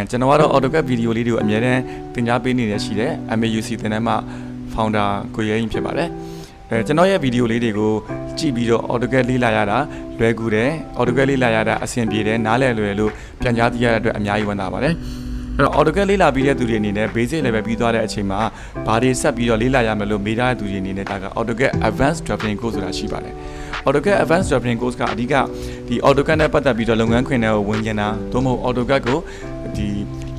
ကျွန်တော်ကတော့ AutoCAD ဗီဒီယိုလေးတွေကိုအများနဲ့သင်ကြားပေးနေရရှိတဲ့ MAUC သင်တန်းမှာ founder ကိုရဲရင်ဖြစ်ပါတယ်ကျွန်တော်ရဲ့ဗီဒီယိုလေးတွေကိုကြည့်ပြီးတော့ AutoCAD လေ့လာရတာလွယ်ကူတယ် AutoCAD လေ့လာရတာအဆင်ပြေတယ်နားလည်လွယ်လို့ပြန်ကြားသိရတဲ့အတွက်အများကြီးဝမ်းသာပါတယ်အဲ့တော့ AutoCAD လေ့လာပြီးတဲ့သူတွေအနေနဲ့ basic level ပြီးသွားတဲ့အချိန်မှာဘာတွေဆက်ပြီးတော့လေ့လာရမယ်လို့မေးထားတဲ့သူတွေအနေနဲ့ဒါက AutoCAD Advanced Drafting Course ဆိုတာရှိပါတယ်AutoCAD Advanced Drafting Course ကအဓိကဒီ AutoCAD နဲ့ပတ်သက်ပြီးတော့လုပ်ငန်းခွင်တွေကိုဝင်ကျင်တာသို့မဟုတ် AutoCAD ကိုဒီ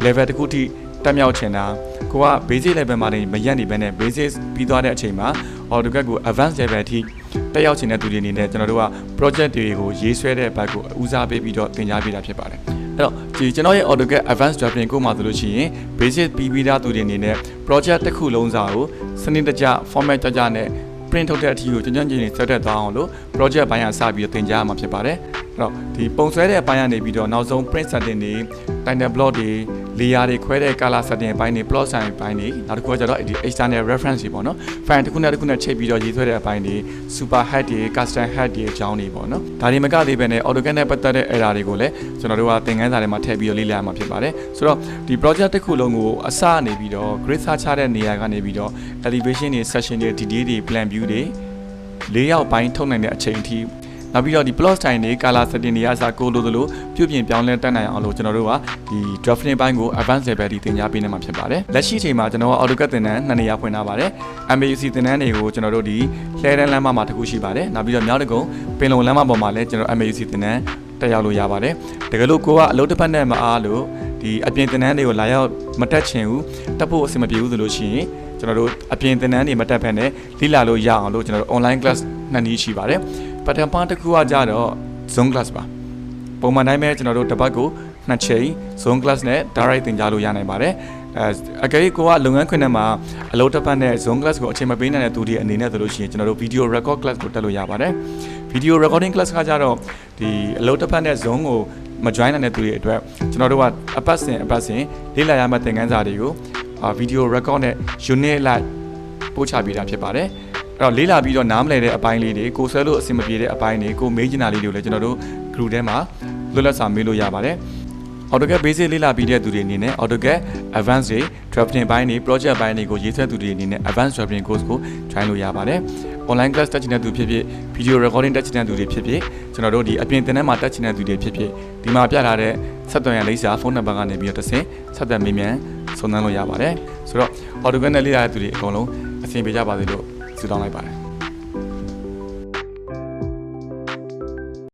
level တစ်ခုထိတက်မြောက်ချင်တာကိုက basic level မှာနေမရက်နေဘဲနဲ့ basic ပြီးသွားတဲ့အချိန်မှာ AutoCAD ကို advanced level ထိတက်ရောက်ချင်တဲ့သူတွေအနေနဲ့ကျွန်တော်တို့က project တွေကိုရေးဆွဲတဲ့ဘက်ကိုဦးစားပေးပြီးတော့သင်ကြားပေးတာဖြစ်ပါတယ်အဲ့တော့ဒီကျွန်တော်ရဲ့ AutoCAD Advanced Drafting Course မှာဆိုလို့ရှိရင် basic ပြီးသားသူတွေအနေနဲ့ project တစ်ခုလုံးစာကိုစနစ်တကျ format ကြကြနဲ့ print ထုတ်တဲ့အထီကိုကျွမ်းကျွမ်းကျင်ကျင်ဆက်တက်သွားအောင်လို့ project ဘိုင်းကစပြီးတော့သင်ကြားရမှာဖြစ်ပါတယ်အဲ့တော့ဒီပုံဆွဲတဲ့အပိုင်းကနေပြီးတော့နောက်ဆုံး print setting တွေ title block တွေ layer တွေခွဲတဲ့ color setting အပိုင်းတွေ plot sign အပိုင်းတွေနောက်တစ်ခုကကျတော့ဒီ external reference တွေပေါ့နော် file တစ်ခုနဲ့တစ်ခုနဲ့ချိန်ပြီးတော့ရေးဆွဲတဲ့အပိုင်းတွေ super head တွေ custom head တွေအကြောင်းတွေပေါ့နော်ဒါတွေမကသေးပဲနဲ့ AutoCAD နဲ့ပတ်သက်တဲ့ error တွေကိုလည်းကျွန်တော်တို့ကသင်ခန်းစာထဲမှာထည့်ပြီးတော့လေ့လာရမှာဖြစ်ပါတယ်ဆိုတော့ဒီ project တစ်ခုလုံးကိုအစနေပြီးတော့ grid search ချတဲ့နေရာကနေပြီးတော့ elevation တွေ section တွေ detail တွေ plan view တွေ၄ရောက်ပိုင်းထုတ်နိုင်တဲ့အချိန်အထိနောက်ပြီးတော့ဒီ plot style တွေ color setting တွေအစားကိုလိုသလိုပြုပြင်ပြောင်းလဲတက်နိုင်အောင်လို့ကျွန်တော်တို့ကဒီ drafting ဘိုင်းကို advanced level ထိသင်ကြားပေးနေမှာဖြစ်ပါတယ်လက်ရှိအချိန်မှာကျွန်တော်က AutoCAD သင်တန်း2နေရာဖွင့်ထားပါတယ် MAUC သင်တန်းတွေကိုကျွန်တော်တို့ဒီလှဲတန်းလမ်းမမှာတစ်ခုရှိပါတယ်နောက်ပြီးတော့မြောက်တကုံပင်လုံလမ်းမပေါ်မှာလည်းကျွန်တော် MAUC သင်တန်းတက်ရောက်လို့ရပါတယ်တကယ်လို့ကိုကအလုပ်တစ်ဖက်နဲ့မအားလို့ဒီအပြင်သင်တန်းတွေကိုလာရောက်မတက်ချင်ဘူးတက်ဖို့အဆင်မပြေဘူးဆိုလို့ရှိရင်ကျွန်တော်တို့အပြင်သင်တန်းတွေမတက်ဖက်နဲ့လေ့လာလို့ရအောင်လို့ကျွန်တော်တို့ online class နှစ်နည်းရှိပါတယ်ပထမတစ်ခုကကြတော့ Zoom class ပါပုံမှန်တိုင်းပဲကျွန်တော်တို့တစ်ပတ်ကို2ချိန် Zoom class နဲ့ direct သင်ကြားလို့ရနိုင်ပါတယ်အကယ်၍ကိုကလုပ်ငန်းခွင်ထဲမှာအလုပ်တစ်ပတ်နဲ့ Zoom class ကိုအချိန်မပေးနိုင်တဲ့သူတွေအနေနဲ့ဆိုလို့ရှိရင်ကျွန်တော်တို့ video record class ကိုတက်လို့ရပါတယ် video recording class ကကြတော့ဒီအလုပ်တစ်ပတ်နဲ့ Zoom ကိုမ join နိုင်တဲ့သူတွေအတွက်ကျွန်တော်တို့ကအပတ်စဉ်လေ့လာရမယ့်သင်ခန်းစာတွေကိုvideo record နဲ့ unit လိုက်ပို့ချပေးတာဖြစ်ပါတယ်အဲ့တော့လေးလာပြီးတော့နားမလည်တဲ့အပိုင်းလေးတွေကိုဆွဲလို့အဆင်မပြေတဲ့အပိုင်းတွေကိုမေးချင်တာလေးတွေကိုလည်းကျွန်တော်တို့ group ထဲမှာလွတ်လပ်စွာမေးလို့ရပါတယ် AutoCAD Basic လေးလာပြီးတဲ့သူတွေအနေနဲ့ AutoCAD Advanced တွေ Drafting ဘိုင်းတွေ Project ဘိုင်းတွေကိုရေးဆွဲသူတွေအနေနဲ့ Advanced Drafting Course ကို join လို့ရပါတယ် Online class တက်ချင်တဲ့သူဖြစ်ဖြစ် Video Recording တက်ချင်တဲ့သူတွေဖြစ်ဖြစ်ကျွန်တော်တို့ဒီအပြင်သင်တန်းမှာတက်ချင်တဲ့သူတွေဖြစ်ဖြစ်ဒီမှာပြထားတဲ့ဆက်သွယ်ရလိပ်စာဖုန်းနံပါတ်ကနေပြီးတော့တစ်ဆင့်ဆက်သွယ်မေးမြန်းစုံစမ်းလို့ရပါတယ်ဆိုတော့ AutoCAD နဲ့လေ့လာတဲ့သူတွေအကုန်လုံးအဆင်ပြေကြပါစေလို့ဆုတောင်းလိုက်ပါတယ်